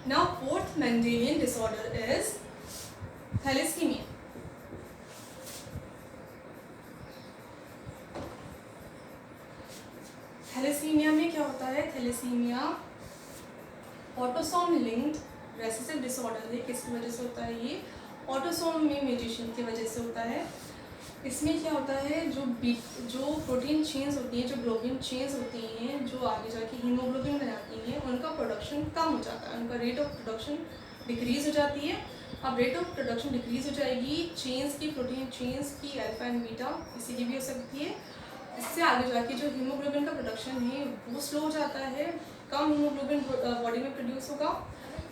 Now fourth Mendelian disorder is thalassemia. Thalassemia में क्या होता है? Thalassemia autosome linked recessive disorder है। किसकी वजह से होता है? ये ऑटोसोम में म्यूटेशन की वजह से होता है। इसमें क्या होता है, जो प्रोटीन चेन्स होती हैं, जो ग्लोबिन चेन्स होती हैं, जो आगे जाके हीमोग्लोबिन बनाती हैं, उनका प्रोडक्शन कम हो जाता है, उनका रेट ऑफ प्रोडक्शन डिक्रीज़ हो जाती है। अब रेट ऑफ प्रोडक्शन डिक्रीज़ हो जाएगी, चेन्स की, प्रोटीन चेन्स की, अल्फा एंड बीटा किसी की भी हो सकती है। इससे आगे जाके जो हीमोग्लोबिन का प्रोडक्शन है वो स्लो हो जाता है, कम हीमोग्लोबिन बॉडी में प्रोड्यूस होगा।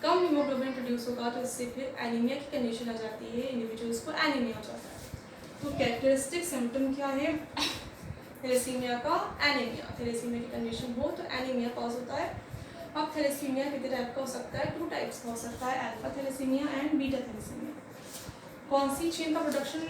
कम हीमोग्लोबिन प्रोड्यूस होगा तो इससे फिर एनीमिया की कंडीशन आ जाती है, इंडिविजुअल्स को एनीमिया हो जाता है। तो कैरेक्टरिस्टिक सिम्टम क्या है थैलेसीमिया का? एनीमिया। थैलेसीमिया की कंडीशन हो तो एनीमिया कॉज होता है। अब थैलेसीमिया कितने टाइप का हो सकता है? 2 टाइप्स का हो सकता है, alpha thalassemia and beta thalassemia. कौन सी चेन का प्रोडक्शन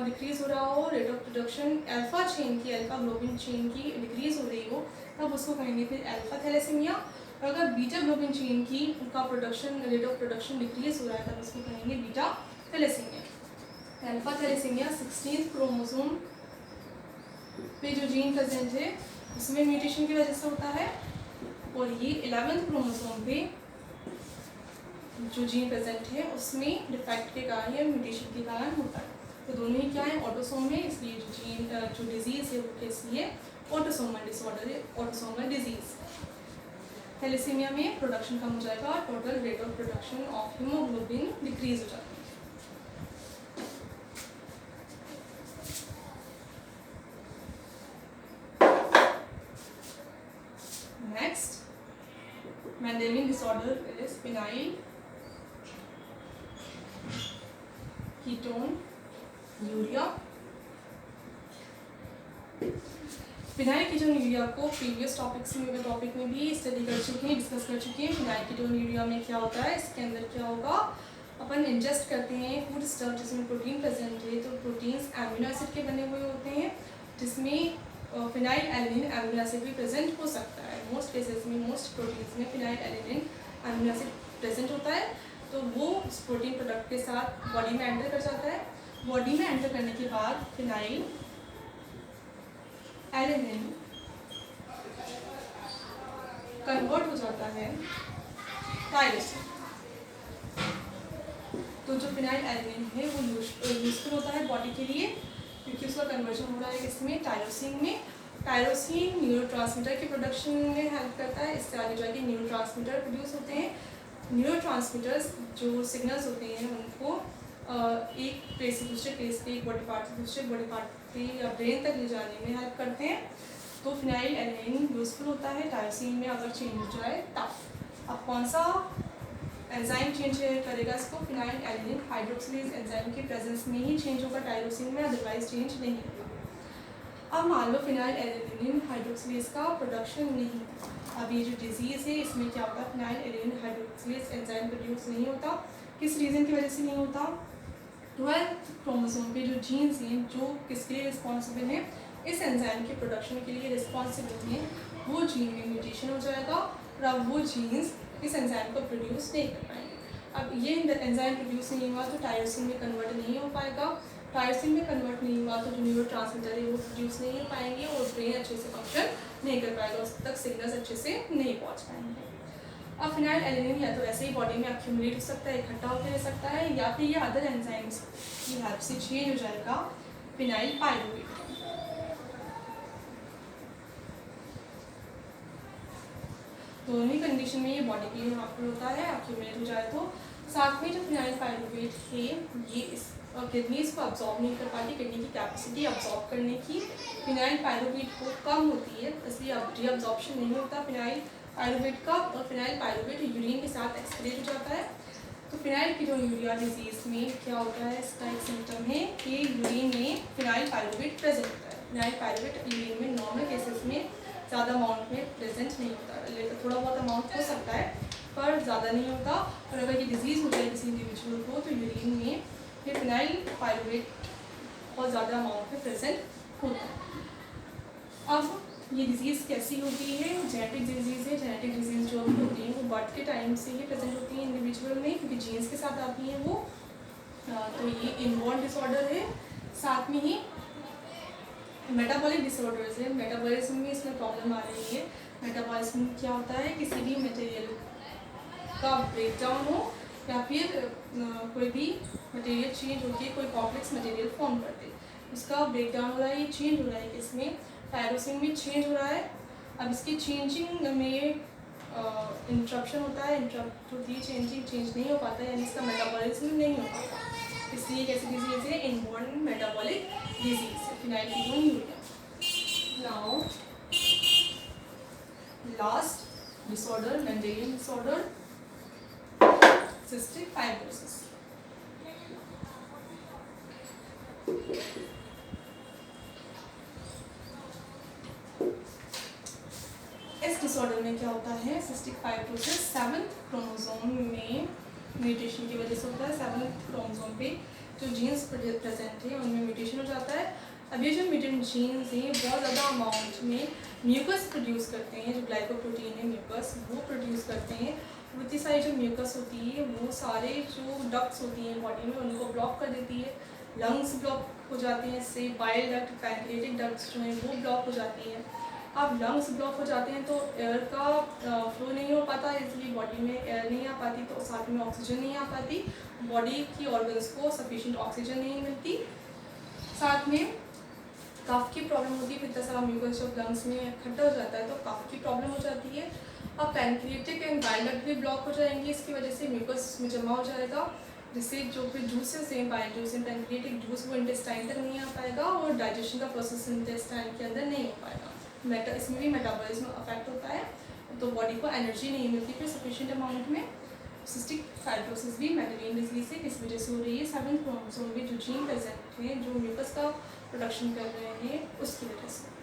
डिक्रीज हो रहा हो, rate of production alpha chain की, अल्फा ग्लोबिन चेन की डिक्रीज हो रही हो, तब उसको कहेंगे फिर अल्फा थैलेसीमिया। और अगर बीटा ग्लोबिन चेन की उनका production, rate of production decrease हो रहा है, तब उसको कहेंगे beta thalassemia. Alpha thalassemia 16th chromosome पे जो जीन प्रेजेंट है उसमें म्यूटेशन की वजह से होता है, और ये 11th क्रोमोसोम पे जो जीन प्रेजेंट है उसमें डिफेक्ट के कारण या म्यूटेशन के कारण होता है। तो दोनों ही क्या है? ऑटोसोम में, इसलिए जो जीन जो डिजीज़ है वो कैसी है? ऑटोसोमल डिसऑर्डर है, ऑटोसोमल डिजीज़। थैलेसीमिया में प्रोडक्शन कम हो जाएगा, total rate of production of haemoglobin decrease हो जाता है। Next, Mendelian disorder is phenyl ketone urea। Phenyl ketone urea को प्रीवियस टॉपिक में भी स्टडी कर चुके हैं, डिस्कस कर चुके हैं। फिनाइल कीटोन यूरिया में क्या होता है, इसके अंदर क्या होगा, अपन इंजेस्ट करते हैं फूड स्टफ जिसमें प्रोटीन प्रेजेंट है। तो प्रोटीन्स एमिनो एसिड के बने हुए होते हैं, जिसमें फिनाइल एलिनिन एमिनो एसिड भी प्रेजेंट हो सकता है। मोस्ट केसेस में, मोस्ट प्रोटीन्स में phenyl alanine amino acid present होता है। तो वो उस प्रोटीन प्रोडक्ट के साथ बॉडी में एंटर कर जाता है। बॉडी में एंटर करने के बाद फिनाइल एलिनिन कन्वर्ट हो जाता है टायरोसिन। तो जो फिनाइल एलिनिन है वो यूजफुल होता है बॉडी के लिए, क्योंकि उसका कन्वर्जन हो रहा है इसमें टायरोसिन में। टायरोसिन न्यूरोट्रांसमीटर के प्रोडक्शन में हेल्प करता है। इससे आगे जाके न्यूरोट्रांसमीटर प्रोड्यूस होते हैं। न्यूरोट्रांसमीटर्स जो सिग्नल्स होते हैं उनको एक प्लेस से दूसरे प्लेस पे, एक बॉडी पार्ट से दूसरे बॉडी पार्ट पे या ब्रेन तक ले जाने में हेल्प करते हैं। तो फिनाइल एलिनिन यूजफुल होता है टायरोसिन में अगर चेंज हो जाए तब। अब कौन सा एंजाइम चेंज करेगा इसको? फिनाइल एलिनिन हाइड्रोक्सिलेज एंजाइम के प्रेजेंस में ही चेंज होगा टायरोसिन में, अदरवाइज चेंज नहीं होगा। अब मान लो फिनाइल एलिनिन हाइड्रोक्सिलेज का प्रोडक्शन नहीं, अब ये जो डिजीज़ है इसमें क्या होता है, phenyl alanine hydroxylase enzyme produce नहीं होता। किस रीज़न की वजह से नहीं होता? 12th क्रोमोसोम पे जो जीन्स हैं जो किसके लिए रिस्पॉन्सिबल हैं, इस एंजाइम के प्रोडक्शन के लिए रिस्पॉन्सिबल हैं, वो जीन में म्यूटेशन हो जाएगा और अब वो जीन्स इस एंजाइम को प्रोड्यूस नहीं कर पाएंगे। अब ये एंजाइम प्रोड्यूस नहीं हुआ तो टायरोसिन में कन्वर्ट नहीं हो पाएगा। टायरोसिन में कन्वर्ट नहीं हुआ तो जो न्यूरोट्रांसमीटर है वो प्रोड्यूस नहीं हो पाएंगे और ब्रेन अच्छे से फंक्शन नहीं कर पाएगा, उस तक सिग्नल्स अच्छे से नहीं पहुँच पाएंगे। अब फिनाइल एलिनिन या तो ऐसे ही बॉडी में एक्यूमुलेट हो सकता है, इकट्ठा होकर रह सकता है, या फिर ये अदर एंजाइम्स की हेल्प से चेंज हो जाएगा फिनाइल पाइरुवेट। दोनों ही कंडीशन में ये बॉडी के लिए हार्मफुल होता है, एक्यूमुलेट हो जाए तो। साथ में जो फिनाइल पाइरुवेट है ये इस किडनीज को अब्जॉर्ब नहीं कर पाती, किडनी की कैपेसिटी अब्जॉर्ब करने की फिनाइल पाइरुवेट को कम होती है, इसलिए रीअब्जॉर्प्शन नहीं होता फिनाइल पाइरुवेट का, और फिनाइल पाइरुवेट यूरिन के साथ एक्सक्रीट हो जाता है। तो फिनाइल कीटोन्यूरिया डिजीज़ में क्या होता है, इसका एक सिम्टम है कि यूरिन में फिनाइल पाइरुवेट प्रेजेंट होता है। फिनाइल पाइरुवेट यूरिन में नॉर्मल केसेस में ज़्यादा अमाउंट में प्रेजेंट नहीं होता, लेकिन थोड़ा बहुत अमाउंट हो सकता है पर ज़्यादा नहीं होता। और अगर ये डिजीज़ हो जाए किसी इंडिविजुअल को तो यूरिन में ये फिनाइल पाइरुवेट बहुत ज़्यादा अमाउंट में प्रेजेंट होता है। अब ये डिजीज़ कैसी होती है? जेनेटिक डिजीज़ है। जेनेटिक डिजीज़ जो भी होती हैं वो बर्थ के टाइम से ही प्रेजेंट होती हैं इंडिविजुअल में, क्योंकि जीन्स के साथ आती हैं वो। तो ये इनबॉर्न डिसऑर्डर है। साथ में ही मेटाबॉलिक डिसऑर्डर्स है। मेटाबॉलिज्म में इसमें प्रॉब्लम आ रही है। मेटाबॉलिज्म क्या होता है? किसी भी मटेरियल का ब्रेकडाउन हो या फिर कोई भी मटेरियल चेंज होकर कोई कॉम्प्लेक्स मटेरियल फॉर्म करते, उसका ब्रेकडाउन हो रहा है। ये चेंज हो रहा है, इसमें टायरोसिन में चेंज हो रहा है। अब इसकी चेंजिंग में इंटरप्शन होता है, इंटरप्ट होती है चेंजिंग, चेंज नहीं हो पाता, यानी इसका मेटाबॉलिज्म नहीं हो पाता। इसलिए कैसी डिजीज़ है? Inborn metabolic disease, phenylketonuria. Now last disorder, Mendelian disorder, cystic fibrosis. इस डिसऑर्डर में क्या होता है? सिस्टिक फाइब्रोसिस 7th क्रोमोसोम में म्यूटेशन की वजह से होता है। 7th क्रोमोसोम पे जो जीन्स प्रेजेंट है उनमें म्यूटेशन हो जाता है। अब ये जो म्यूटेंट जीन्स हैं बहुत ज़्यादा अमाउंट में म्यूकस प्रोड्यूस करते हैं, जो ग्लाइकोप्रोटीन है म्यूकस वो प्रोड्यूस करते हैं। वो इतनी सारी जो म्यूकस होती है वो सारे जो डक्ट्स होती हैं बॉडी में उनको ब्लॉक कर देती है। लंग्स ब्लॉक हो जाते हैं इससे, बाइल डक्ट, पैनक्रियाटिक डक्ट्स जो हैं वो ब्लॉक हो जाती हैं। अब लंग्स ब्लॉक हो जाते हैं तो एयर का फ्लो नहीं हो पाता, इसलिए बॉडी में एयर नहीं आ पाती, तो साथ में ऑक्सीजन नहीं आ पाती, बॉडी की ऑर्गन्स को सफिशिएंट ऑक्सीजन नहीं मिलती। साथ में कफ की प्रॉब्लम होती है, फिर इतना सारा म्यूकस जब लंग्स में इकट्ठा हो जाता है तो कफ की प्रॉब्लम हो जाती है। अब पैनक्रियाटिक एंड बाइल डक्ट भी ब्लॉक हो जाएंगे, इसकी वजह से म्यूकस में जमा हो जाएगा, जिससे जो फिर जूसेस हैं, bile juice and pancreatic juice, वो इंटेस्टाइन तक नहीं आ पाएगा और डाइजेशन का प्रोसेस इंटेस्टाइन के अंदर नहीं हो पाएगा। इसमें भी मेटाबॉलिज्म अफेक्ट होता है, तो बॉडी को एनर्जी नहीं मिलती फिर सफिशिएंट अमाउंट में। सिस्टिक फाइब्रोसिस भी मेंडेलियन डिजीज है, किस वजह से हो रही है? 7th क्रोमोसोम में जो जीन प्रेजेंट है जो म्यूकस का प्रोडक्शन कर रहे हैं उसकी वजह से।